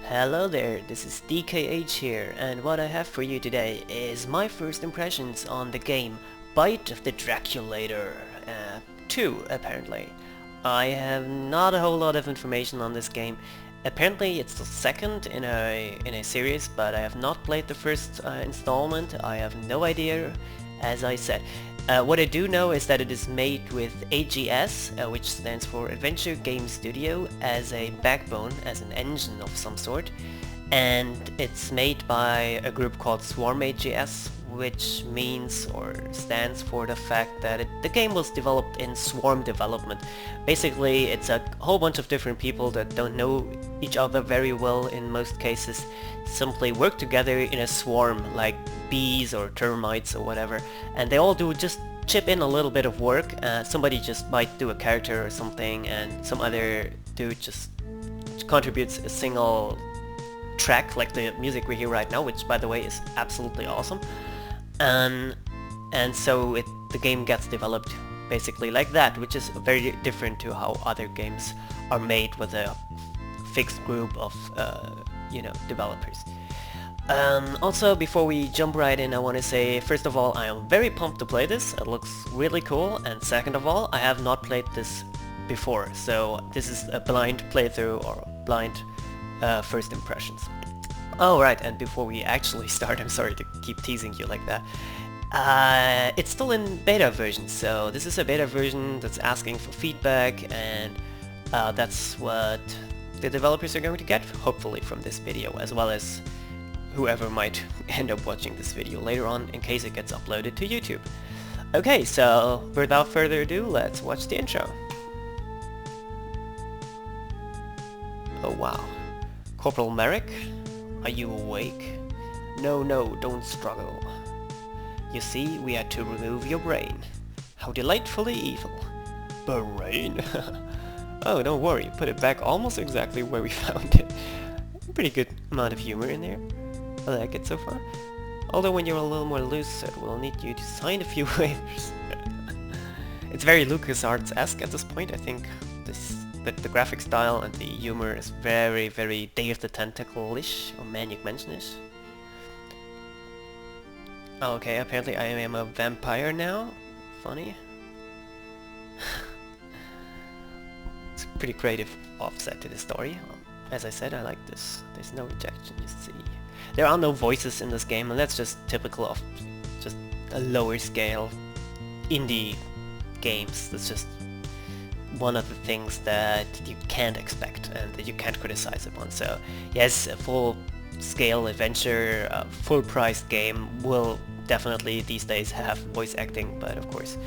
Hello there, this is DKH here, and what I have for you today is my first impressions on the game Bite of the Draculator 2, apparently. I have not a whole lot of information on this game. Apparently it's the second in a series, but I have not played the first installment. I have no idea, as I said. What I do know is that it is made with AGS, which stands for Adventure Game Studio, as a backbone, as an engine of some sort, and it's made by a group called Swarm AGS, which means or stands for the fact that the game was developed in swarm development. Basically, it's a whole bunch of different people that don't know each other very well in most cases, simply work together in a swarm, like bees or termites or whatever, and they all do just chip in a little bit of work. Somebody just might do a character or something, and some other dude just contributes a single track, like the music we hear right now, which by the way is absolutely awesome. And so the game gets developed basically like that, which is very different to how other games are made with a fixed group of developers. Also, before we jump right in, I want to say, first of all, I am very pumped to play this. It looks really cool, and second of all, I have not played this before, so this is a blind playthrough or blind first impressions. Oh right, and before we actually start, I'm sorry to keep teasing you like that. It's still in beta version, so this is a beta version that's asking for feedback, and that's what the developers are going to get, hopefully, from this video, as well as whoever might end up watching this video later on, in case it gets uploaded to YouTube. Okay, so without further ado, let's watch the intro. Oh wow. Corporal Merrick? Are you awake? No, don't struggle. You see, we had to remove your brain. How delightfully evil. Brain? Oh, don't worry, put it back almost exactly where we found it. Pretty good amount of humor in there. I like it so far. Although when you're a little more lucid, we'll need you to sign a few waivers. It's very LucasArts-esque at this point. I think the graphic style and the humor is very, very Day of the Tentacle-ish, or Manic Mansion-ish. Okay, apparently I am a vampire now. Funny. It's a pretty creative offset to the story. As I said, I like this. There's no rejection, you see. There are no voices in this game, and that's just typical of just a lower scale indie games. That's just one of the things that you can't expect and that you can't criticize upon. So yes, a full-scale adventure, full-priced game will definitely these days have voice acting, but of course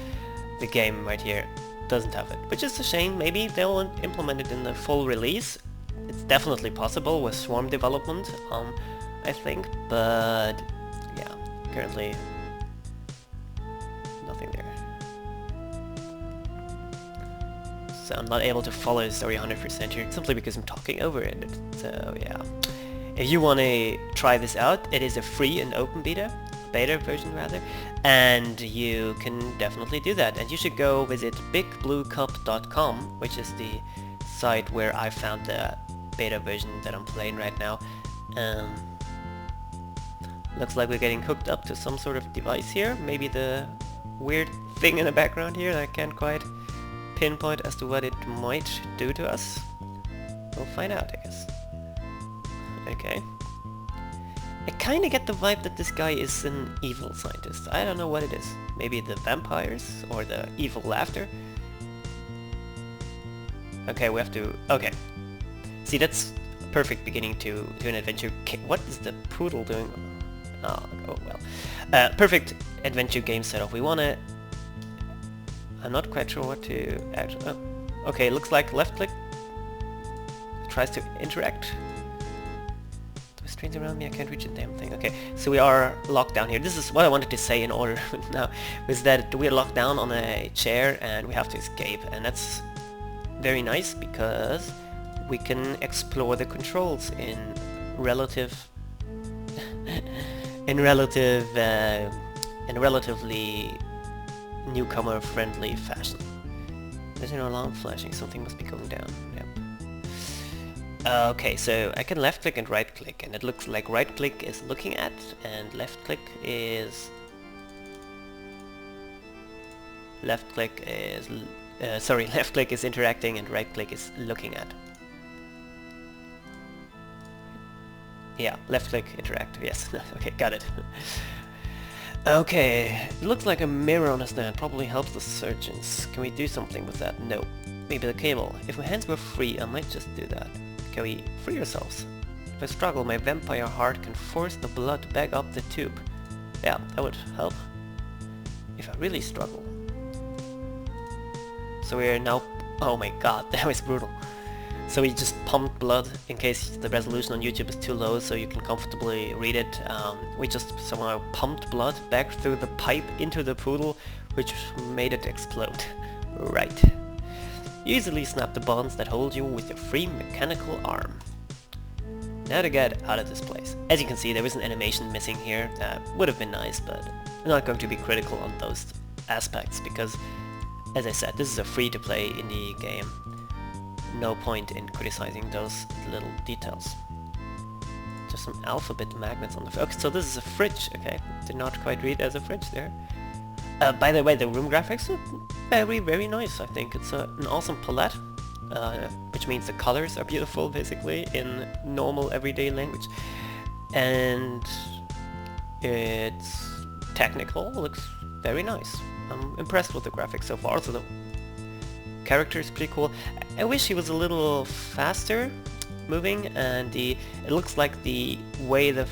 the game right here doesn't have it, which is a shame. Maybe they'll implement it in the full release. It's definitely possible with Swarm development, I think, but yeah, currently nothing there. So I'm not able to follow the story 100% here, simply because I'm talking over it. So yeah, if you want to try this out, it is a free and open beta version rather, and you can definitely do that. And you should go visit bigbluecup.com, which is the site where I found the beta version that I'm playing right now. Looks like we're getting hooked up to some sort of device here. Maybe the weird thing in the background here that I can't quite pinpoint as to what it might do to us. We'll find out, I guess. Okay. I kinda get the vibe that this guy is an evil scientist. I don't know what it is. Maybe the vampires or the evil laughter. Okay, we have to... Okay. See, that's a perfect beginning to an adventure. What is the poodle doing? Oh well. Perfect adventure game setup. We wanna... I'm not quite sure what to actually... Oh. Okay, looks like left click tries to interact. There's trains around me, I can't reach a damn thing. Okay, so we are locked down here. This is what I wanted to say in order now, is that we're locked down on a chair and we have to escape, and that's very nice because we can explore the controls in relatively newcomer-friendly fashion. There's an alarm flashing, something must be going down. Yep. Okay, so I can left click and right click, and it looks like right click is looking at, and left click is sorry, left click is interacting and right click is looking at. Yeah, left click interact, yes. Okay, got it. Okay, it looks like a mirror on a stand probably helps the surgeons. Can we do something with that? No. Maybe the cable. If my hands were free, I might just do that. Can we free ourselves? If I struggle, my vampire heart can force the blood back up the tube. Yeah, that would help. If I really struggle. So we are now... Oh my god, that was brutal. So we just pumped blood in case the resolution on YouTube is too low so you can comfortably read it. We just somehow pumped blood back through the pipe into the poodle, which made it explode. Right. Easily snap the bonds that hold you with your free mechanical arm. Now to get out of this place. As you can see, there is an animation missing here. That would have been nice, but I'm not going to be critical on those aspects because, as I said, this is a free-to-play indie game. No point in criticizing those little details. Just some alphabet magnets on the... Okay, so this is a fridge, okay. Did not quite read as a fridge there. By the way, the room graphics are very, very nice, I think. It's an awesome palette, which means the colors are beautiful, basically, in normal, everyday language. And it's technical, looks very nice. I'm impressed with the graphics so far, so the character is pretty cool. I wish he was a little faster moving, and it looks like the way the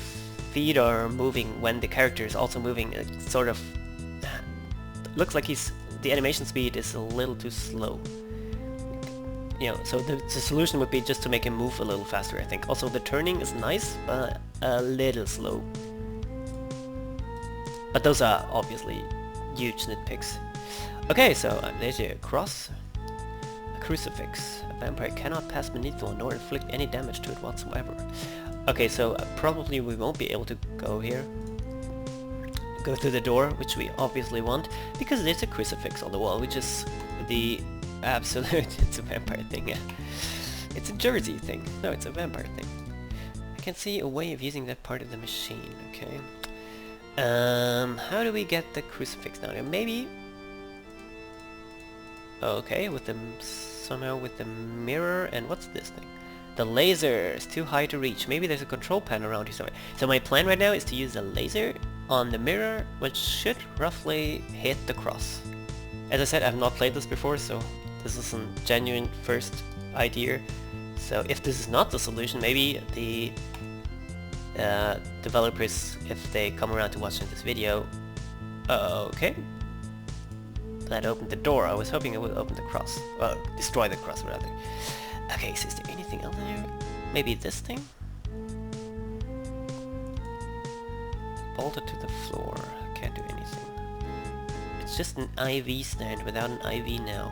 feet are moving when the character is also moving, it sort of looks like the animation speed is a little too slow. You know, so the solution would be just to make him move a little faster, I think. Also, the turning is nice, but a little slow. But those are obviously huge nitpicks. Okay, so there's a cross. Crucifix. A vampire cannot pass beneath one nor inflict any damage to it whatsoever. Okay, so probably we won't be able to go here. Go through the door, which we obviously want, because there's a crucifix on the wall, which is the absolute... It's a vampire thing, yeah. It's a Jersey thing. No, it's a vampire thing. I can see a way of using that part of the machine, okay. How do we get the crucifix down here? Maybe... Okay, with the... somehow with the mirror, and what's this thing? The laser is too high to reach. Maybe there's a control panel around here somewhere. So my plan right now is to use the laser on the mirror, which should roughly hit the cross. As I said, I've not played this before, so this is a genuine first idea. So if this is not the solution, maybe the developers, if they come around to watching this video... Okay. That opened the door. I was hoping it would open the cross. Well, destroy the cross rather. Okay, so is there anything else in here? Maybe this thing? Bolted to the floor. Can't do anything. It's just an IV stand without an IV now.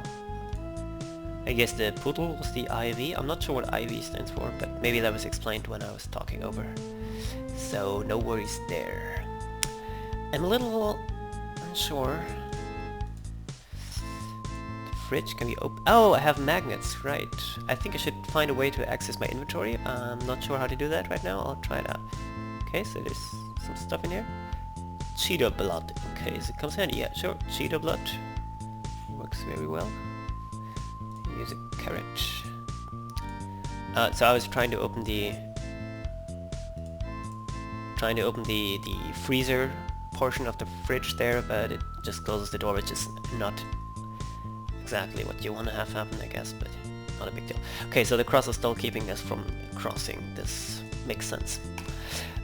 I guess the poodle was the IV. I'm not sure what IV stands for, but maybe that was explained when I was talking over. So no worries there. I'm a little unsure. Fridge can be open. Oh, I have magnets, right. I think I should find a way to access my inventory. I'm not sure how to do that right now. I'll try it out. Okay, so there's some stuff in here. Cheetah blood. Okay, so it comes handy. Yeah, sure. Cheetah blood. Works very well. Use a carrot. So I was trying to open the... freezer portion of the fridge there, but it just closes the door, which is not exactly what you want to have happen, I guess, but not a big deal. Okay, so the cross is still keeping us from crossing. This makes sense.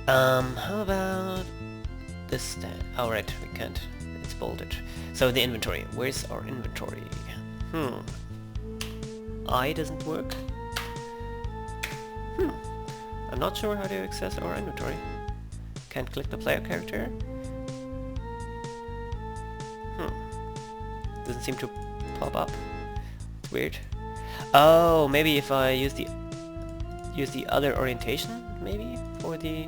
How about this stand? Oh, right, we can't. It's bolted. So the inventory. Where's our inventory? I doesn't work. I'm not sure how to access our inventory. Can't click the player character. Doesn't seem to pop up. It's weird. Oh, maybe if I use the other orientation, maybe for the...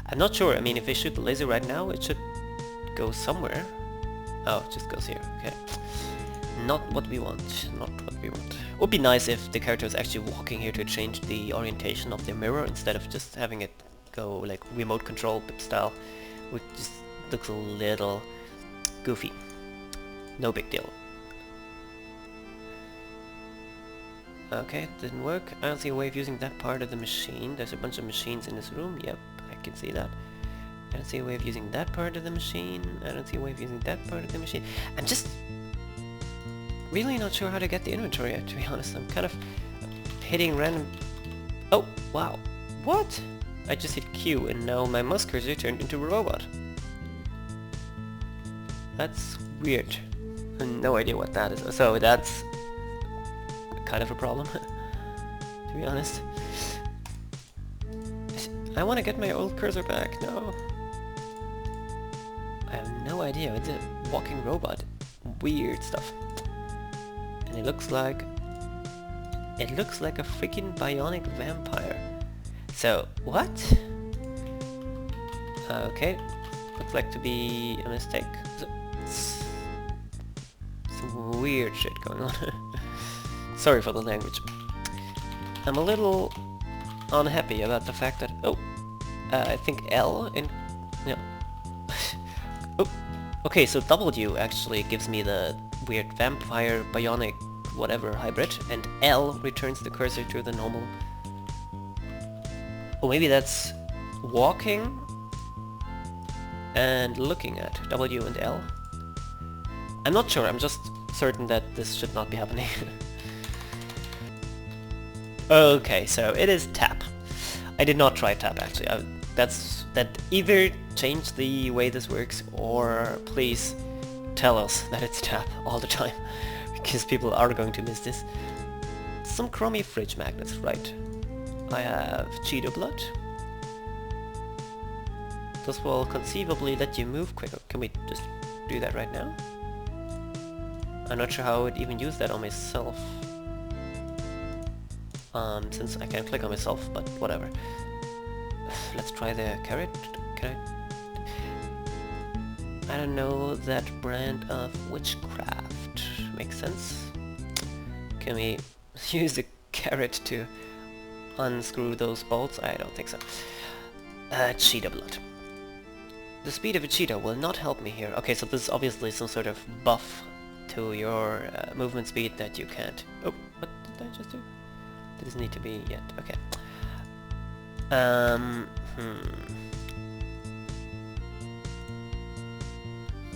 I'm not sure. I mean, if I shoot the laser right now, it should go somewhere. Oh, it just goes here. Okay. not what we want. Not what we want. It would be nice if the character was actually walking here to change the orientation of the mirror instead of just having it go like remote control style, which just looks a little goofy. No big deal. Okay, didn't work. I don't see a way of using that part of the machine. There's a bunch of machines in this room. Yep, I can see that. I don't see a way of using that part of the machine. I don't see a way of using that part of the machine. I'm just really not sure how to get the inventory out, to be honest. I'm kind of hitting random... Oh, wow. What? I just hit Q and now my mouse cursor turned into a robot. That's weird. No idea what that is. So that's kind of a problem, to be honest. I want to get my old cursor back. No. I have no idea. It's a walking robot. Weird stuff. And it looks like a freaking bionic vampire. So what? Okay. Looks like to be a mistake. Some weird shit going on. Sorry for the language. I'm a little unhappy about the fact that... Oh! I think L and... No. Oh! Okay, so W actually gives me the weird vampire, bionic, whatever hybrid, and L returns the cursor to the normal... Oh, maybe that's walking and looking at W and L. I'm not sure, I'm just certain that this should not be happening. Okay, so it is tap. I did not try tap actually. That either change the way this works or please tell us that it's tap all the time because people are going to miss this. Some chromey fridge magnets, right. I have Cheeto blood. This will conceivably let you move quicker. Can we just do that right now? I'm not sure how I would even use that on myself. Since I can't click on myself, but whatever. Let's try the carrot. Can I don't know that brand of witchcraft. Makes sense. Can we use the carrot to unscrew those bolts? I don't think so. Cheetah blood. The speed of a cheetah will not help me here. Okay, so this is obviously some sort of buff to your movement speed that you can't... Oh, what did I just do? Doesn't need to be yet. Okay.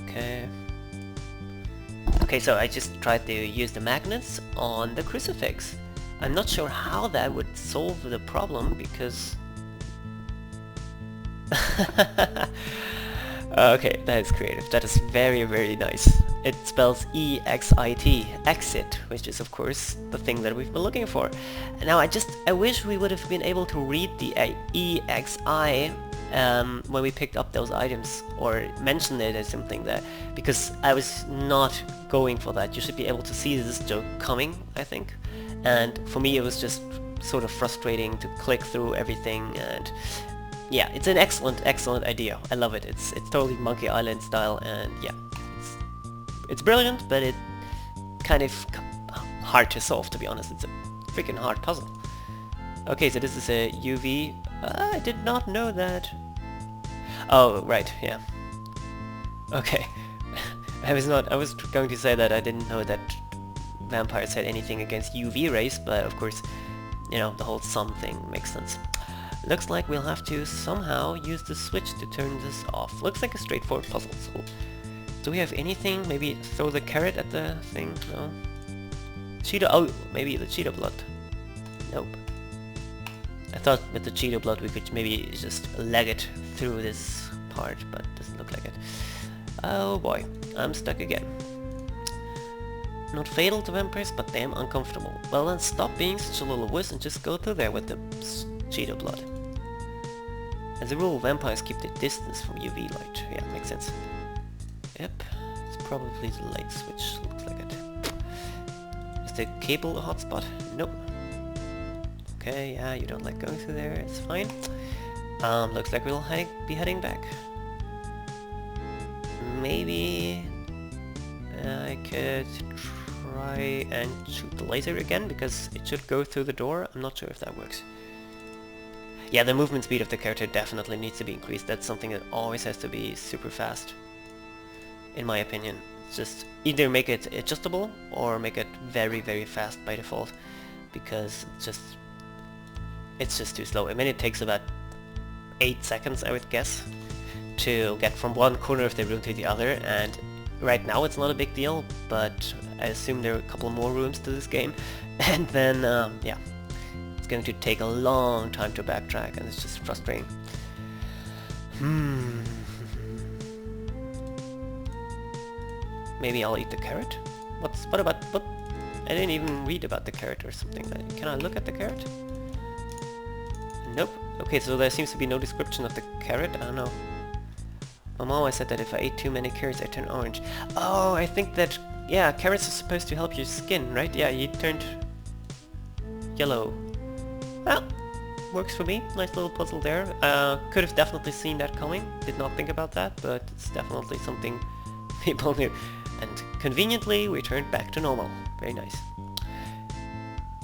Okay. Okay, so I just tried to use the magnets on the crucifix. I'm not sure how that would solve the problem because... Okay, that is creative. That is very, very nice. It spells E-X-I-T, exit, which is of course the thing that we've been looking for. And now I wish we would have been able to read the E-X-I when we picked up those items, or mention it as something there, because I was not going for that. You should be able to see this joke coming, I think. And for me it was just sort of frustrating to click through everything, and yeah, it's an excellent idea. I love it. It's totally Monkey Island style, and yeah, it's brilliant, but it kind of hard to solve, to be honest. It's a freaking hard puzzle. Okay, so this is a UV. I did not know that. Oh, right, yeah. Okay. I was going to say that I didn't know that vampires had anything against UV rays, but of course, you know, the whole sun thing makes sense. Looks like we'll have to somehow use the switch to turn this off. Looks like a straightforward puzzle. So, do we have anything? Maybe throw the carrot at the thing? No. Cheetah. Oh, maybe the cheetah blood. Nope. I thought with the cheetah blood we could maybe just leg it through this part, but doesn't look like it. Oh boy, I'm stuck again. Not fatal to vampires, but damn uncomfortable. Well then, stop being such a little wuss and just go through there with the cheetah blood. As a rule, vampires keep their distance from UV light. Yeah, makes sense. Yep, it's probably the light switch, looks like it. Is the cable a hotspot? Nope. Okay, yeah, you don't like going through there, it's fine. Looks like we'll be heading back. Maybe I could try and shoot the laser again, because it should go through the door. I'm not sure if that works. Yeah, the movement speed of the character definitely needs to be increased. That's something that always has to be super fast, in my opinion. It's just either make it adjustable or make it very, very fast by default, because it's just too slow. I mean, it takes about 8 seconds, I would guess, to get from one corner of the room to the other, and right now it's not a big deal, but I assume there are a couple more rooms to this game, and then, yeah, it's going to take a long time to backtrack, and it's just frustrating. Maybe I'll eat the carrot? What about, what? I didn't even read about the carrot or something. Can I look at the carrot? Nope. Okay, so there seems to be no description of the carrot. I don't know. My mom always said that if I ate too many carrots, I turn orange. Oh, I think that, yeah, carrots are supposed to help your skin, right? Yeah, you turned yellow. Well, works for me. Nice little puzzle there. Could have definitely seen that coming. Did not think about that, but it's definitely something people knew. And conveniently, we turned back to normal. Very nice.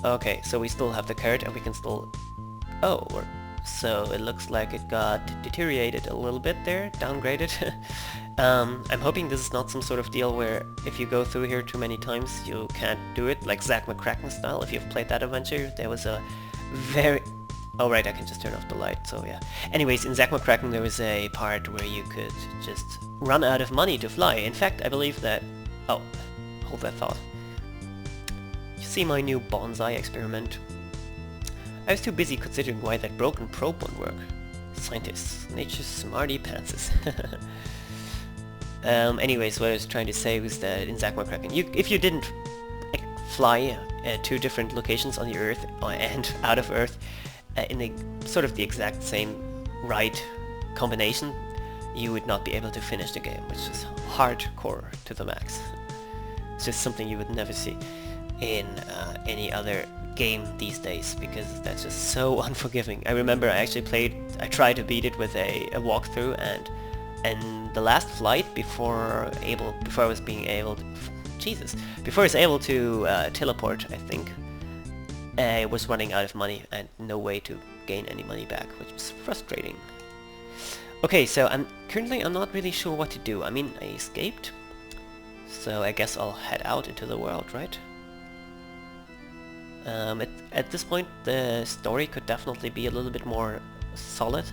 Okay, so we still have the carrot, and we can still... Oh, so it looks like it got deteriorated a little bit there, downgraded. I'm hoping this is not some sort of deal where if you go through here too many times, you can't do it, like Zack McCracken style. If you've played that adventure, there was a very... Oh right, I can just turn off the light, so yeah. Anyways, in Zack McCracken there was a part where you could just run out of money to fly. In fact, I believe that... Oh, hold that thought. You see my new bonsai experiment? I was too busy considering why that broken probe won't work. Scientists, nature's smarty pantses. Anyways, what I was trying to say was that in Zack McCracken, if you didn't fly to different locations on the Earth and out of Earth in the sort of the exact same right combination, you would not be able to finish the game, which is hardcore to the max. It's just something you would never see in any other game these days, because that's just so unforgiving. I remember I tried to beat it with a walkthrough, and the last flight before I was able to teleport, I think, I was running out of money and no way to gain any money back, which was frustrating. Okay, so I'm not really sure what to do. I mean, I escaped, so I guess I'll head out into the world, right? At this point, the story could definitely be a little bit more solid,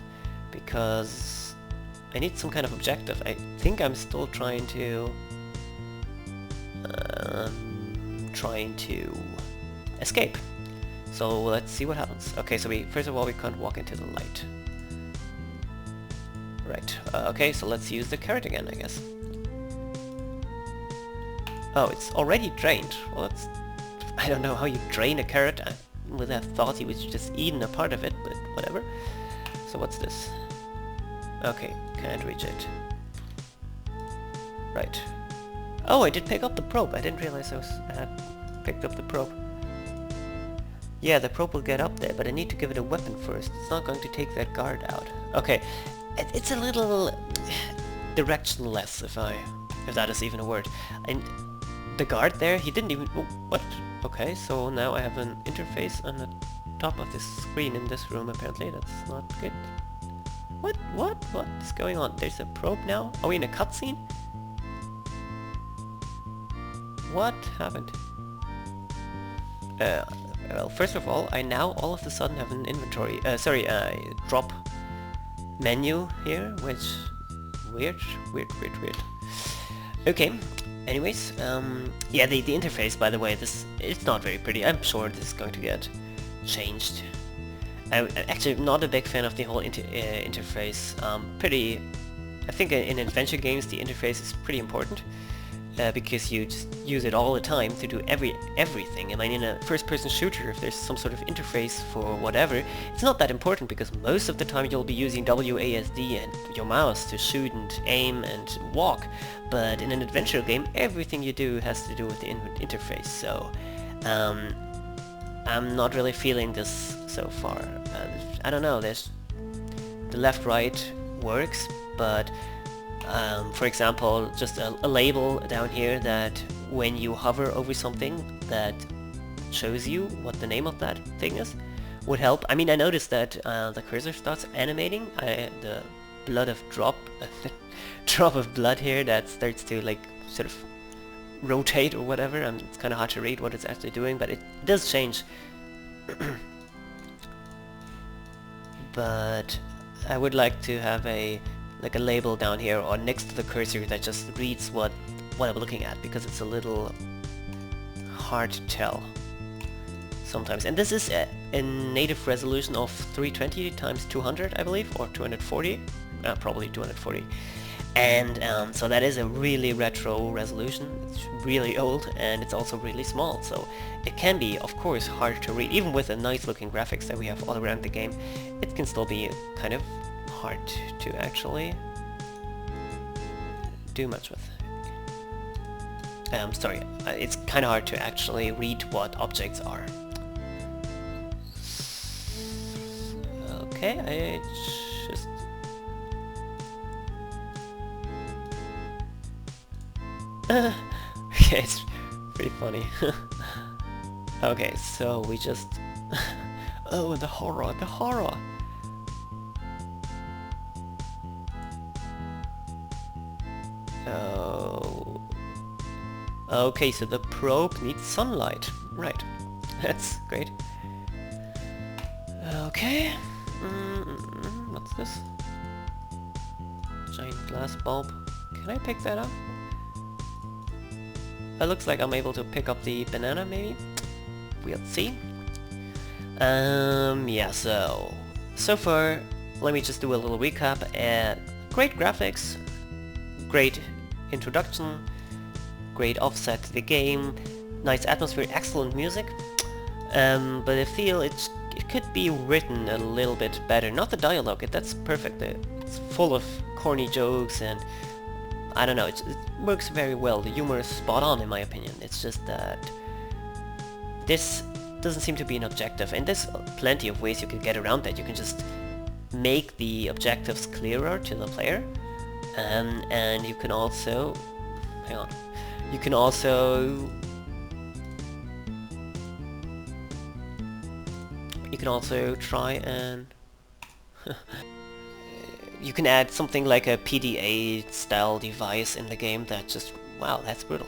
because I need some kind of objective. I think I'm still trying to escape. So let's see what happens. Okay, so first of all we can't walk into the light. Right. Okay, so let's use the carrot again, I guess. Oh, it's already drained. Well, that's... I don't know how you drain a carrot. I would have thought he was just eating a part of it, but whatever. So what's this? Okay, can't reach it. Right. Oh, I did pick up the probe. I didn't realize I had picked up the probe. Yeah, the probe will get up there, but I need to give it a weapon first. It's not going to take that guard out. Okay, it's a little directionless, if that is even a word. And the guard there, he didn't even... Oh, what? Okay, so now I have an interface on the top of this screen in this room, apparently. That's not good. What is going on? There's a probe now? Are we in a cutscene? What happened? Well, first of all, I now all of a sudden have an inventory, drop menu here, which... Weird. Okay, anyways, yeah, the interface, by the way, it's not very pretty. I'm sure this is going to get changed. I'm actually not a big fan of the whole interface. I think in adventure games the interface is pretty important, because you just use it all the time to do everything. I mean, in a first-person shooter, if there's some sort of interface for whatever, it's not that important, because most of the time you'll be using WASD and your mouse to shoot and aim and walk. But in an adventure game, everything you do has to do with the interface, so I'm not really feeling this so far. I don't know, there's... The left-right works, but for example, just a label down here that when you hover over something that shows you what the name of that thing is would help. I mean, I noticed that the cursor starts animating. The blood of drop, drop of blood here that starts to like sort of rotate or whatever, and it's kind of hard to read what it's actually doing, but it does change. But I would like to have a label down here or next to the cursor that just reads what I'm looking at, because it's a little hard to tell sometimes. And this is a native resolution of 320 times 200, I believe, or 240, probably 240. And so that is a really retro resolution. It's really old, and it's also really small, so it can be, of course, hard to read. Even with the nice looking graphics that we have all around the game, it can still be kind of hard to actually do much with. Sorry, it's kind of hard to actually read what objects are. Okay, I just... okay, it's pretty funny. Okay, so we just... oh, the horror, the horror! Oh... Okay, so the probe needs sunlight. Right. That's great. Okay. What's this? Giant glass bulb. Can I pick that up? It looks like I'm able to pick up the banana, maybe? We'll see. Yeah, so far, let me just do a little recap. Great graphics, great introduction, great offset to the game, nice atmosphere, excellent music, but I feel it could be written a little bit better. Not the dialogue, that's perfect. It's full of corny jokes, and I don't know, it works very well. The humor is spot on in my opinion. It's just that this doesn't seem to be an objective, and there's plenty of ways you can get around that. You can just make the objectives clearer to the player, and you can also... hang on. You can also try and you can add something like a PDA style device in the game that just, wow, that's brutal.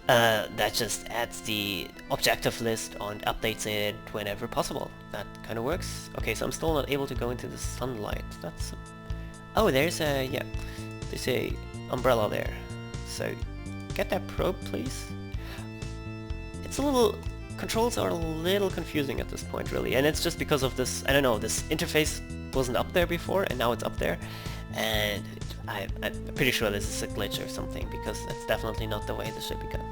That just adds the objective list and updates it whenever possible. That kind of works. Okay, so I'm still not able to go into the sunlight. That's... oh, there's a... yeah, there's a umbrella there. So get that probe, please. It's a little... controls are a little confusing at this point, really, and it's just because of this, I don't know, this interface wasn't up there before, and now it's up there, and I'm pretty sure this is a glitch or something, because that's definitely not the way this should be done.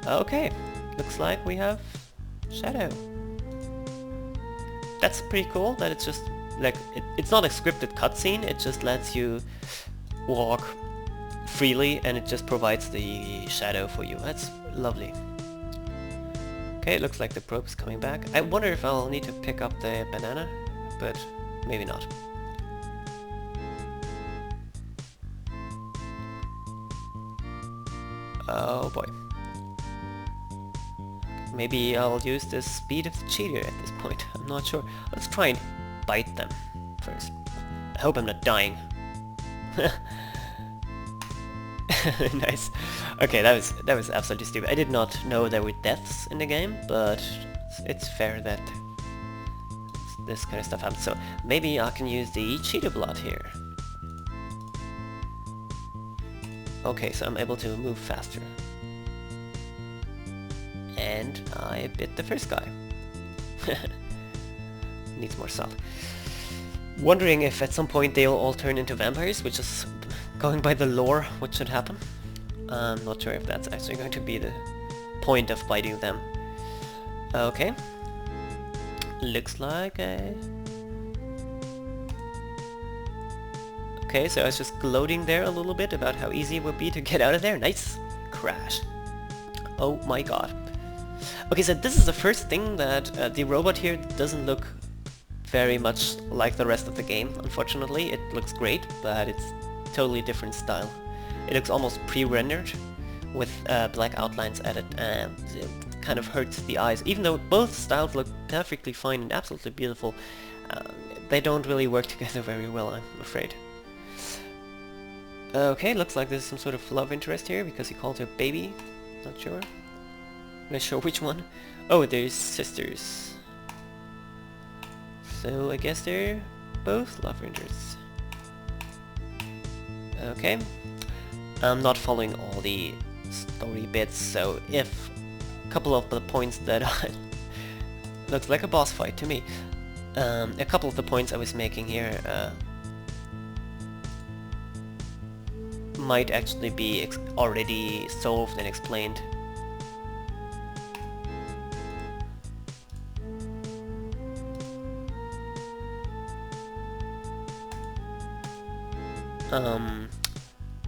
Okay, looks like we have Shadow. That's pretty cool, that it's just, like, it's not a scripted cutscene, it just lets you walk freely, and it just provides the shadow for you. That's lovely. Okay, it looks like the probe's coming back. I wonder if I'll need to pick up the banana, but maybe not. Oh boy. Maybe I'll use the speed of the cheater at this point. I'm not sure. Let's try and bite them first. I hope I'm not dying. Nice. Okay, that was absolutely stupid. I did not know there were deaths in the game, but it's fair that this kind of stuff happens. So maybe I can use the cheetah blood here. Okay, so I'm able to move faster. And I bit the first guy. Needs more salt. Wondering if at some point they'll all turn into vampires, which is, going by the lore, what should happen. I'm not sure if that's actually going to be the point of biting them. Okay. Looks like a... okay, so I was just gloating there a little bit about how easy it would be to get out of there. Nice! Crash. Oh my god. Okay, so this is the first thing that the robot here doesn't look very much like the rest of the game, unfortunately. It looks great, but it's totally different style. It looks almost pre-rendered, with black outlines added, and it kind of hurts the eyes. Even though both styles look perfectly fine and absolutely beautiful, uh, they don't really work together very well, I'm afraid. Okay, looks like there's some sort of love interest here because he called her baby. Not sure. Not sure which one. Oh, they're sisters. So I guess they're both love interests. Okay. I'm not following all the story bits, so if a couple of the points that I... looks like a boss fight to me. A couple of the points I was making here might actually be already solved and explained.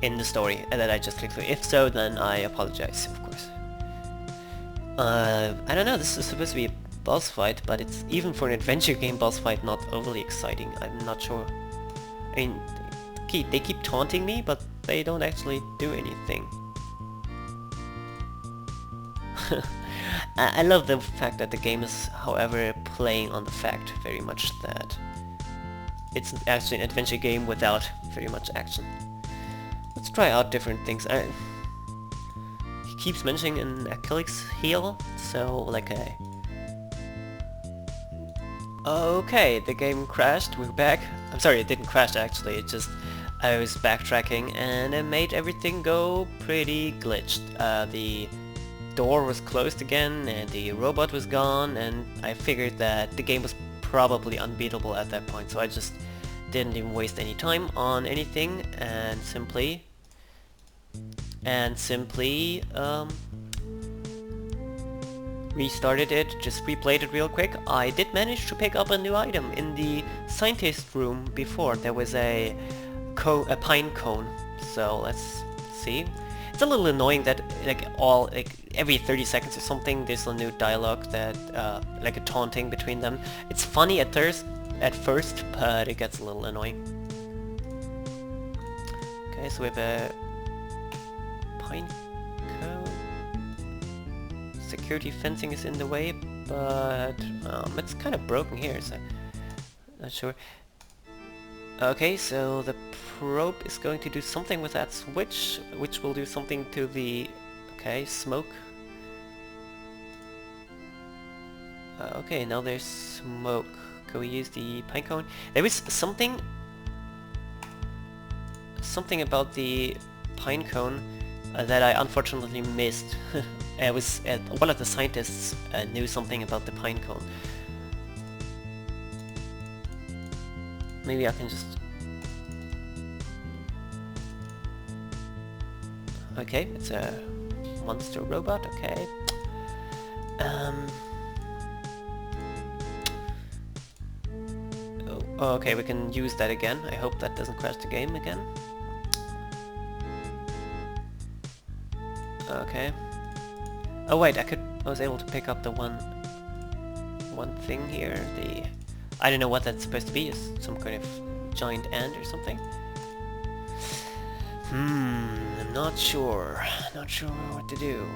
In the story that I just clicked through. If so, then I apologize, of course. I don't know, this is supposed to be a boss fight, but it's, even for an adventure game boss fight, not overly exciting. I'm not sure. I mean, they keep taunting me, but they don't actually do anything. I love the fact that the game is, however, playing on the fact very much that it's actually an adventure game without very much action. Let's try out different things. He keeps mentioning an Achilles heel, so like a... Okay, the game crashed, we're back. I'm sorry, it didn't crash actually, it just... I was backtracking and it made everything go pretty glitched. The door was closed again and the robot was gone, and I figured that the game was probably unbeatable at that point, so I just didn't even waste any time on anything and simply restarted it, just replayed it real quick. I did manage to pick up a new item in the scientist room before. There was a pine cone, so let's see. It's a little annoying that every 30 seconds or something there's a new dialogue that like a taunting between them. It's funny at first, but it gets a little annoying. Okay, so we have a pine cone. Security fencing is in the way, but it's kind of broken here, so not sure. Okay, so the probe is going to do something with that switch, which will do something to the... Okay, smoke. Okay, now there's smoke. Can we use the pine cone? There is something about the pine cone that I unfortunately missed. It was one of the scientists knew something about the pine cone. Maybe I can just... Okay, it's a monster robot, okay. Oh, okay, we can use that again. I hope that doesn't crash the game again. Okay. Oh wait, I was able to pick up the one thing here. I don't know what that's supposed to be. Is some kind of giant ant or something? I'm not sure. Not sure what to do.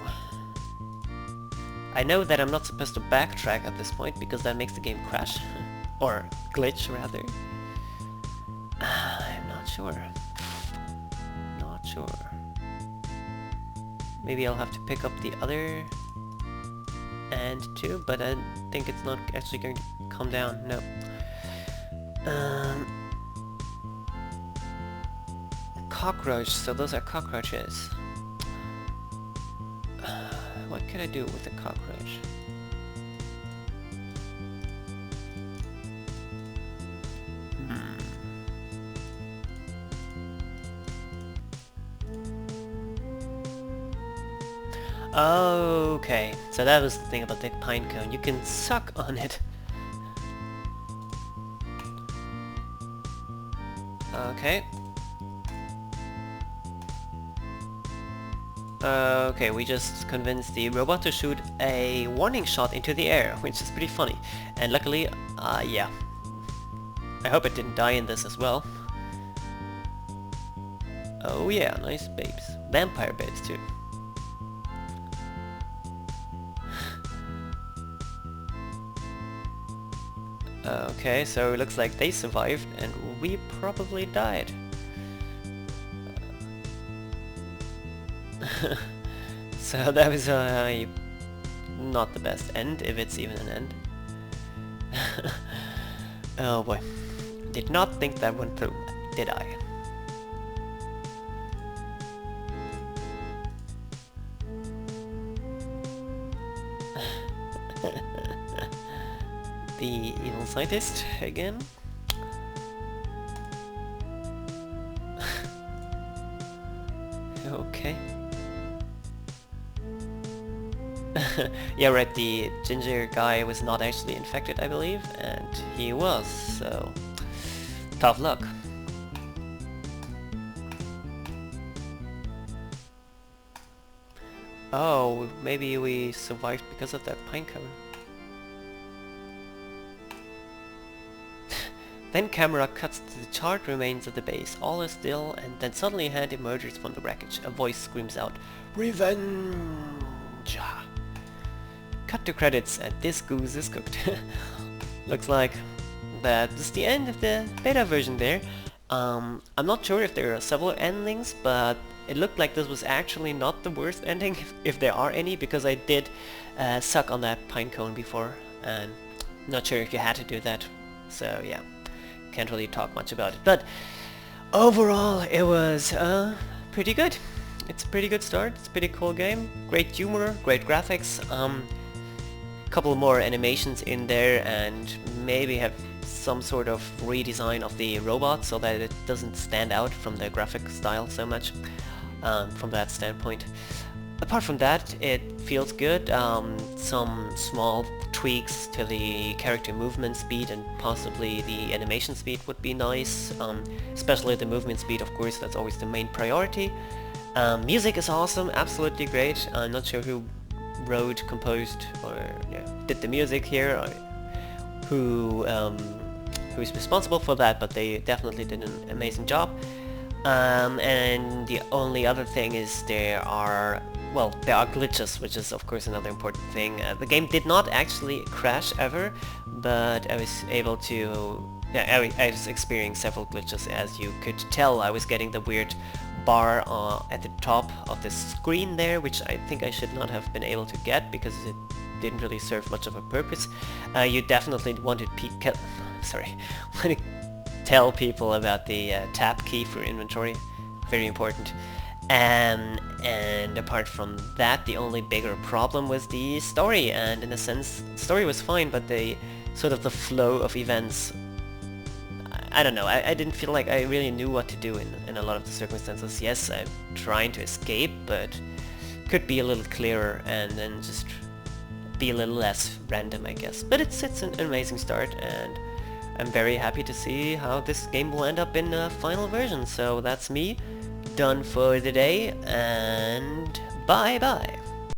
I know that I'm not supposed to backtrack at this point because that makes the game crash. Or glitch, rather. I'm not sure. Not sure. Maybe I'll have to pick up the other end too, but I think it's not actually going to come down. No. Cockroach. So those are cockroaches. What can I do with a cockroach? Okay, so that was the thing about the pine cone. You can suck on it. Okay. Okay, we just convinced the robot to shoot a warning shot into the air, which is pretty funny. And luckily, yeah. I hope it didn't die in this as well. Oh yeah, nice babes. Vampire babes too. Okay, so it looks like they survived and we probably died. So that was not the best end, if it's even an end. Oh boy. Did not think that went through, did I? The evil scientist again. Okay. Yeah, right, the ginger guy was not actually infected, I believe, and he was, so tough luck. Oh, maybe we survived because of that pine cone. Then camera cuts to the charred remains of the base. All is still, and then suddenly a hand emerges from the wreckage. A voice screams out, "Revenge!" Cut to credits, and this goose is cooked. Looks like that's the end of the beta version there. I'm not sure if there are several endings, but it looked like this was actually not the worst ending, if there are any, because I did suck on that pine cone before, and not sure if you had to do that. So yeah, can't really talk much about it. But overall, it was pretty good. It's a pretty good start. It's a pretty cool game. Great humor, great graphics. Couple more animations in there, and maybe have some sort of redesign of the robot so that it doesn't stand out from the graphic style so much from that standpoint. Apart from that, it feels good. Some small tweaks to the character movement speed and possibly the animation speed would be nice, especially the movement speed, of course, that's always the main priority. Music is awesome, absolutely great. I'm not sure who wrote, composed, or did the music here, or who's responsible for that, but they definitely did an amazing job. And the only other thing is there are glitches, which is of course another important thing. The game did not actually crash ever, but I was able to... Yeah, I was experiencing several glitches, as you could tell. I was getting the weird bar at the top of the screen there, which I think I should not have been able to get because it didn't really serve much of a purpose. You definitely wanted want to tell people about the tab key for inventory, very important. And apart from that, the only bigger problem was the story, and in a sense, the story was fine, but the flow of events, I don't know, I didn't feel like I really knew what to do in a lot of the circumstances. Yes, I'm trying to escape, but could be a little clearer and then just be a little less random, I guess. But it's an amazing start, and I'm very happy to see how this game will end up in a final version. So that's me, done for the day, and bye bye.